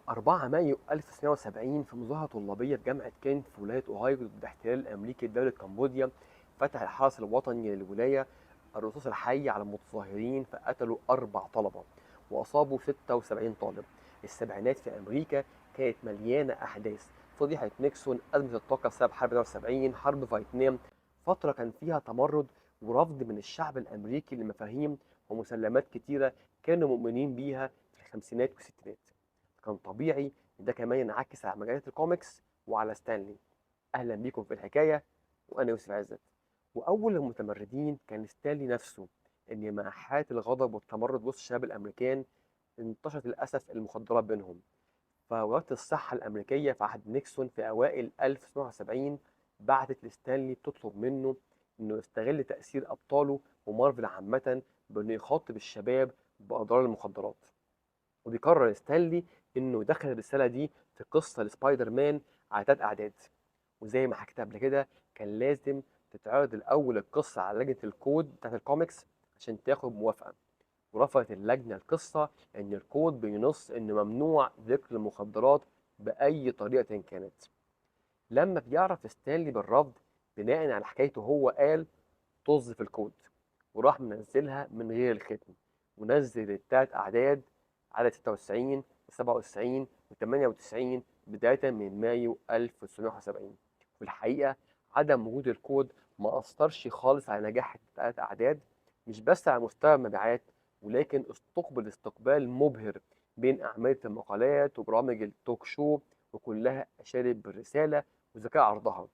4 مايو 1970 في مظاهرة طلابية في جامعة كنت في ولاية أوهايو ضد الاحتلال الأمريكي لدولة كمبوديا. فتح الحرس الوطني للولاية الرصاص الحي على المتظاهرين فقتلوا 4 طلبة وأصابوا 76 طالب. السبعينات في أمريكا كانت مليانة أحداث: فضيحة نيكسون، أزمة الطاقة بسبب حرب 73، حرب فيتنام. فترة كان فيها تمرد ورفض من الشعب الأمريكي لمفاهيم ومسلمات كتيرة كانوا مؤمنين بيها في الخمسينات والستينات. كان طبيعي إن ده كمان ينعكس على مجلات الكوميكس وعلى ستانلي. أهلا بيكم في الحكاية، وأنا يوسف عزت. وأول المتمردين كان ستانلي نفسه. إن مع حالة الغضب والتمرد وسط الشباب الأمريكان انتشرت للأسف المخدرات بينهم. فوزارة الصحة الأمريكية في عهد نيكسون في أوائل 1970 بعتت لستانلي بتطلب منه إنه يستغل تأثير أبطاله ومارفل عامة بإنه يخاطب الشباب بأضرار المخدرات. وبيقرر ستانلي انه يدخل الرساله دي في قصه لسبايدر مان على 3 اعداد. وزي ما حكيت قبل كده كان لازم تتعرض الاول القصه على لجنه الكود بتاعت الكوميكس عشان تاخد موافقه. ورفضت اللجنه القصه ان الكود بينص ان ممنوع ذكر المخدرات باي طريقه كانت. لما بيعرف ستانلي بالرفض بناء على حكايته هو قال طز في الكود، وراح منزلها من غير الختم. ونزل ال3 أعداد عدد 96 و97 و98 بداية من مايو 1971. في الحقيقة عدم وجود الكود ما أثرش خالص على نجاح ال3 أعداد، مش بس على مستوى المبيعات، ولكن استقبل استقبال مبهر بين أعمال المقالات وبرامج التوك شو، وكلها أشادت بالرسالة وذكاء عرضها.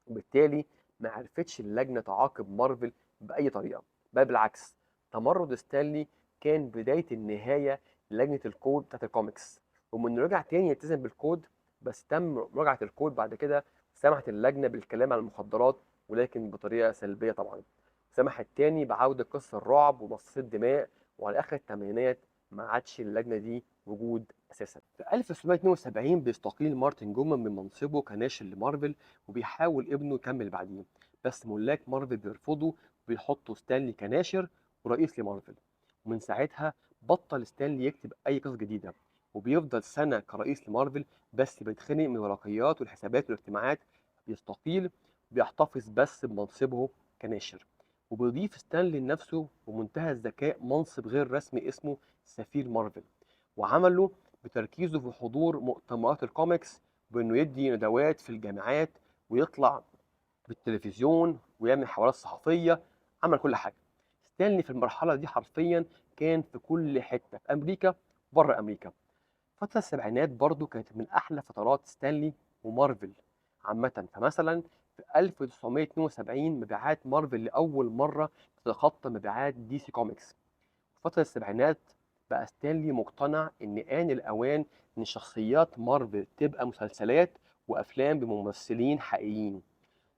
وبالتالي ما عرفتش اللجنة تعاقب مارفل بأي طريقة، بل بالعكس. تمرد ستانلي كان بداية النهاية للجنة الكود بتاعت الكوميكس. ومن رجع تاني يلتزم بالكود، بس تم مراجعة الكود بعد كده. سمحت اللجنة بالكلام عن المخدرات، ولكن بطريقة سلبية طبعا. سمحت تاني بعودة قصة الرعب ومصاص الدماء. وعلى آخر الثمانينات ما عادش اللجنة دي وجود أساسا. في 1972 بيستقيل مارتن جومان من منصبه كناشر لمارفل، وبيحاول ابنه يكمل بعديه. بس ملاك مارفل بيرفضوا وبيحطوا ستانلي كناشر ورئيس لمارفل. ومن ساعتها بطل ستانلي يكتب اي قصص جديده، وبيفضل سنه كرئيس لمارفل بس بيتخنق من الورقيات والحسابات والاجتماعات. بيستقيل، بيحتفظ بس بمنصبه كناشر. وبيضيف ستانلي لنفسه بمنتهى الذكاء منصب غير رسمي اسمه سفير مارفل، وعمله بتركيزه في حضور مؤتمرات الكوميكس، بانه يدي ندوات في الجامعات ويطلع بالتلفزيون ويعمل حوارات صحفيه. عمل كل حاجه. ستانلي في المرحله دي حرفيا كان في كل حته في امريكا وبره امريكا. فتره السبعينات برضو كانت من احلى فترات ستانلي ومارفل عامه. فمثلا في 1972 مبيعات مارفل لاول مره تتخطى مبيعات دي سي كوميكس. في فتره السبعينات بقى ستانلي مقتنع ان آن الأوان إن شخصيات مارفل تبقى مسلسلات وأفلام بممثلين حقيقيين.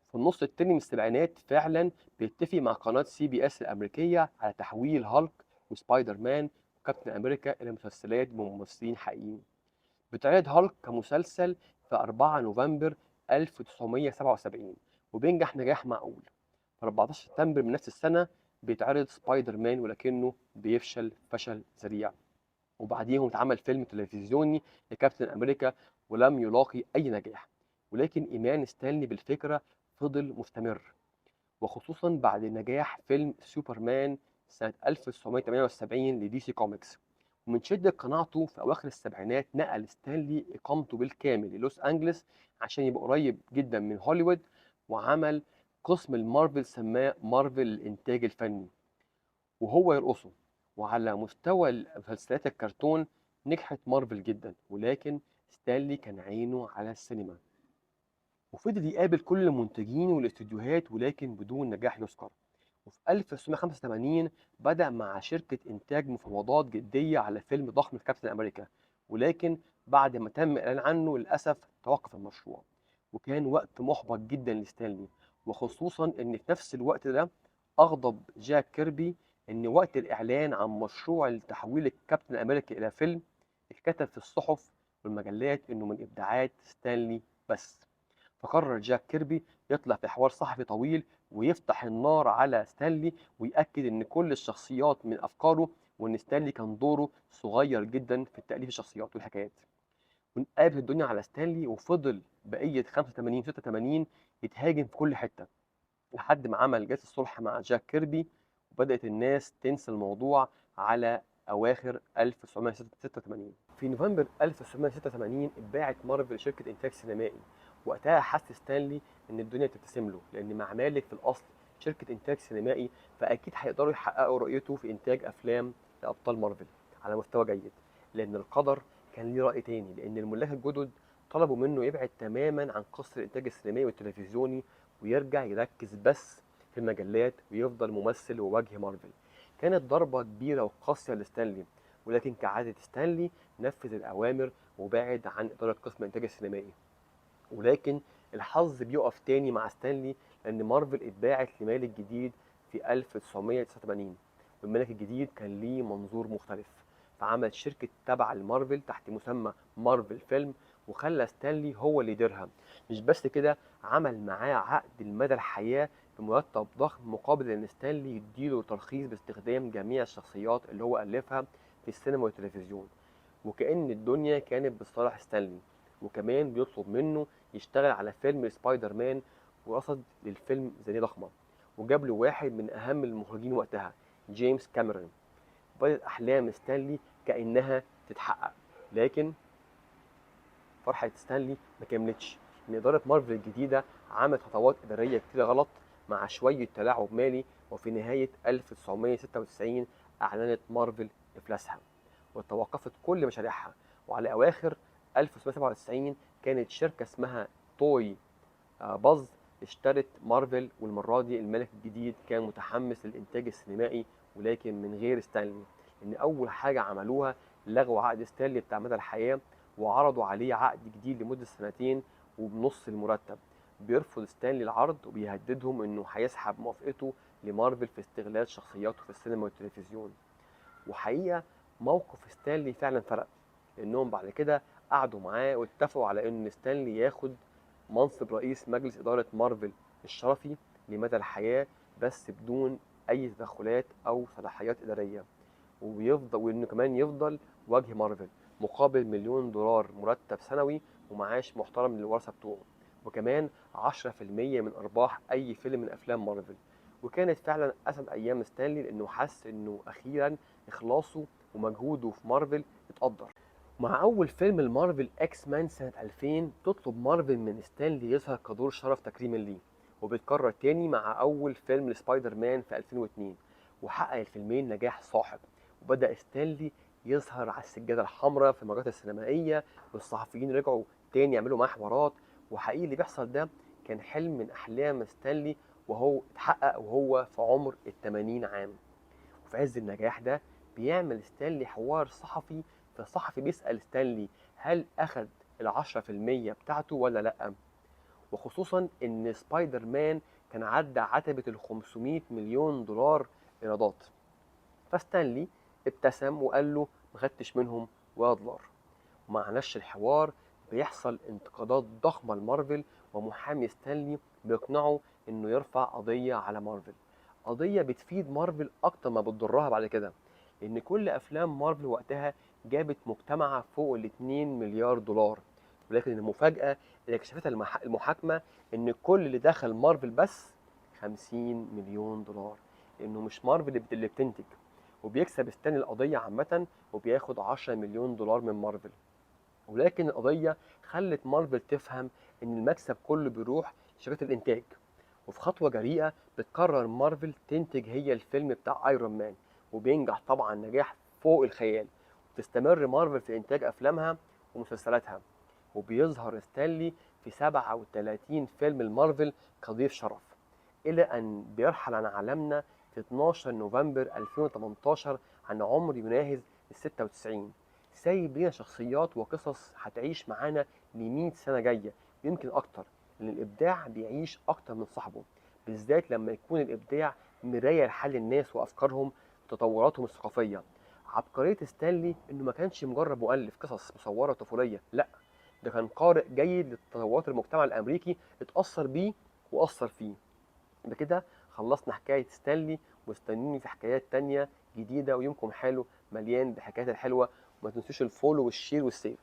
في النص التاني من السبعينات فعلا بيتفق مع قناة سي بي اس الأمريكية على تحويل هالك وسبايدر مان وكابتن أمريكا إلى مسلسلات بممثلين حقيقيين. بتعرض هالك كمسلسل في 4 نوفمبر 1977 وبينجح نجاح معقول. في 14 سبتمبر من نفس السنة بيتعرض سبايدر مان ولكنه بيفشل فشل ذريع. وبعديهم اتعمل فيلم تلفزيوني لكابتن امريكا ولم يلاقي اي نجاح. ولكن ايمان ستانلي بالفكره فضل مستمر، وخصوصا بعد نجاح فيلم سوبرمان سنه 1978 لدي سي كوميكس. ومن شده قناعته في اواخر السبعينات نقل ستانلي اقامته بالكامل للوس انجلوس عشان يبقى قريب جدا من هوليوود. وعمل قسم المارفل سماه مارفل الانتاج الفني وهو يرقصه. وعلى مستوى مسلسلات الكرتون نجحت مارفل جدا، ولكن ستانلي كان عينه على السينما. وفضل يقابل كل المنتجين والاستوديوهات ولكن بدون نجاح يذكر. وفي 1985 بدأ مع شركة إنتاج مفاوضات جدية على فيلم ضخم كابتن أمريكا، ولكن بعد ما تم الإعلان عنه للأسف توقف المشروع. وكان وقت محبط جدا لستانلي، وخصوصا إن في نفس الوقت ده أغضب جاك كيربي إن وقت الإعلان عن مشروع تحويل الكابتن أمريكا إلى فيلم اتكتب في الصحف والمجلات إنه من إبداعات ستانلي بس. فقرر جاك كيربي يطلع في حوار صحفي طويل ويفتح النار على ستانلي ويأكد إن كل الشخصيات من أفكاره، وإن ستانلي كان دوره صغير جدا في تأليف الشخصيات والحكايات. ونقلبت الدنيا على ستانلي، وفضل بقية 85 86 يتهاجم في كل حتة لحد ما عمل جلسة صلح مع جاك كيربي، وبدأت الناس تنسى الموضوع على أواخر 1986. في نوفمبر 1986 اتباعت مارفل شركة إنتاج سينمائي. وقتها حس ستانلي إن الدنيا بتبتسم له، لأن مع مالك في الأصل شركة إنتاج سينمائي، فأكيد هيقدروا يحققوا رؤيته في إنتاج أفلام لأبطال مارفل على مستوى جيد. لأن القدر كان ليه رأي تاني، لأن الملاك الجدد طلبوا منه يبعد تماما عن قصر الإنتاج السينمائي والتلفزيوني، ويرجع يركز بس في المجلات ويفضل ممثل ووجه مارفل. كانت ضربة كبيرة وقاسية لستانلي، ولكن كعادة ستانلي نفذ الأوامر وبعد عن إدارة قسم الإنتاج السينمائي. ولكن الحظ بيقف تاني مع ستانلي، لأن مارفل اتباعت لمالك جديد في 1989، والملك الجديد كان ليه منظور مختلف، فعمل شركة تابعة لمارفل تحت مسمى مارفل فيلم، وخلى ستانلي هو اللي يديرها. مش بس كده، عمل معاه عقد المدى الحياة بمرتب ضخم، مقابل ان ستانلي يديله ترخيص باستخدام جميع الشخصيات اللي هو ألفها في السينما والتلفزيون. وكأن الدنيا كانت بتصالح ستانلي، وكمان بيطلب منه يشتغل على فيلم سبايدر مان، ورصد للفيلم ميزانية ضخمة، وجاب له واحد من أهم المخرجين وقتها، جيمس كاميرون. بدأت أحلام ستانلي كأنها تتحقق. لكن فرحة ستانلي ما كملتش، إن إدارة مارفل الجديدة عملت خطوات إدارية كتير غلط مع شوية تلاعب مالي، وفي نهاية 1996 أعلنت مارفل إفلاسها وتوقفت كل مشاريعها. وعلى أواخر 1997 كانت شركة اسمها توي باز اشترت مارفل، والمرة دي الملك الجديد كان متحمس للإنتاج السينمائي، ولكن من غير ستانلي. لأن أول حاجة عملوها لغوا عقد ستانلي بتاع مدى الحياة، وعرضوا عليه عقد جديد لمدة سنتين وبنص المرتب. بيرفض ستانلي العرض، وبيهددهم إنه هيسحب موافقته لمارفل في استغلال شخصياته في السينما والتلفزيون. وحقيقة موقف ستانلي فعلا فرق، لأنهم بعد كده قعدوا معاه واتفقوا على إن ستانلي ياخد منصب رئيس مجلس إدارة مارفل الشرفي لمدى الحياة، بس بدون أي تدخلات أو صلاحيات إدارية. وإنه كمان يفضل وجه مارفل مقابل $1,000,000 مرتب سنوي، ومعاش محترم للورثة بتوعه، وكمان 10% من أرباح أي فيلم من أفلام مارفل. وكانت فعلا أسعد أيام ستانلي، لأنه حس إنه أخيرا إخلاصه ومجهوده في مارفل اتقدر. مع أول فيلم المارفل إكس مان سنة 2000، تطلب مارفل من ستانلي يظهر كدور شرف تكريما ليه، وبيتكرر تاني مع أول فيلم لسبايدر مان في 2002، وحقق الفيلمين نجاح صاحب. وبدأ ستانلي يظهر على السجادة الحمراء في المجالات السينمائية، والصحفيين رجعوا تاني يعملوا معاه حوارات. وحقيقي اللي بيحصل ده كان حلم من أحلام ستانلي، وهو اتحقق وهو في عمر ال80 عام. وفي عز النجاح ده بيعمل ستانلي حوار صحفي، فالصحفي بيسأل ستانلي هل أخد ال10% بتاعته ولا لأ، وخصوصا إن سبايدر مان كان عدى عتبة ال500 مليون دولار إيرادات. فستانلي ابتسم وقال له ما خدتش منهم ولا دولار. ومع نشر الحوار بيحصل انتقادات ضخمة لمارفل، ومحامي ستانلي بيقنعه إنه يرفع قضية على مارفل، قضية بتفيد مارفل أكتر ما بتضرها بعد كده، لأن كل أفلام مارفل وقتها جابت مجتمعة فوق ال2 مليار دولار. ولكن المفاجأة اللي اكتشفتها المحاكمة إن كل اللي دخل مارفل بس 50 مليون دولار، لأنه مش مارفل اللي بتنتج. وبيكسب ستانلي القضية عامة، وبياخد 10 مليون دولار من مارفل. ولكن القضية خلت مارفل تفهم إن المكسب كله بيروح لشركات الإنتاج. وفي خطوة جريئة بتقرر مارفل تنتج هي الفيلم بتاع ايرون مان، وبينجح طبعا نجاح فوق الخيال. وتستمر مارفل في إنتاج أفلامها ومسلسلاتها، وبيظهر ستانلي في 37 فيلم المارفل كضيف شرف، إلى أن بيرحل عن عالمنا في 12 نوفمبر 2018 عن عمر يناهز ال 96. سايب لنا شخصيات وقصص هتعيش معانا ل100 سنة جاية، يمكن أكتر، لأن الإبداع بيعيش أكتر من صاحبه، بالذات لما يكون الإبداع مراية لحل الناس وأفكارهم وتطوراتهم الثقافية. عبقرية ستانلي إنه ما كانش مجرد مؤلف قصص مصورة طفولية، لأ، ده كان قارئ جيد لتطورات المجتمع الأمريكي، اتأثر بيه وأثر فيه. بكده خلصنا حكاية ستانلي، واستنوني في حكايات تانية جديدة، ويومكم حلو مليان بحكايات الحلوة. وما تنسوش الفولو والشير والسيف.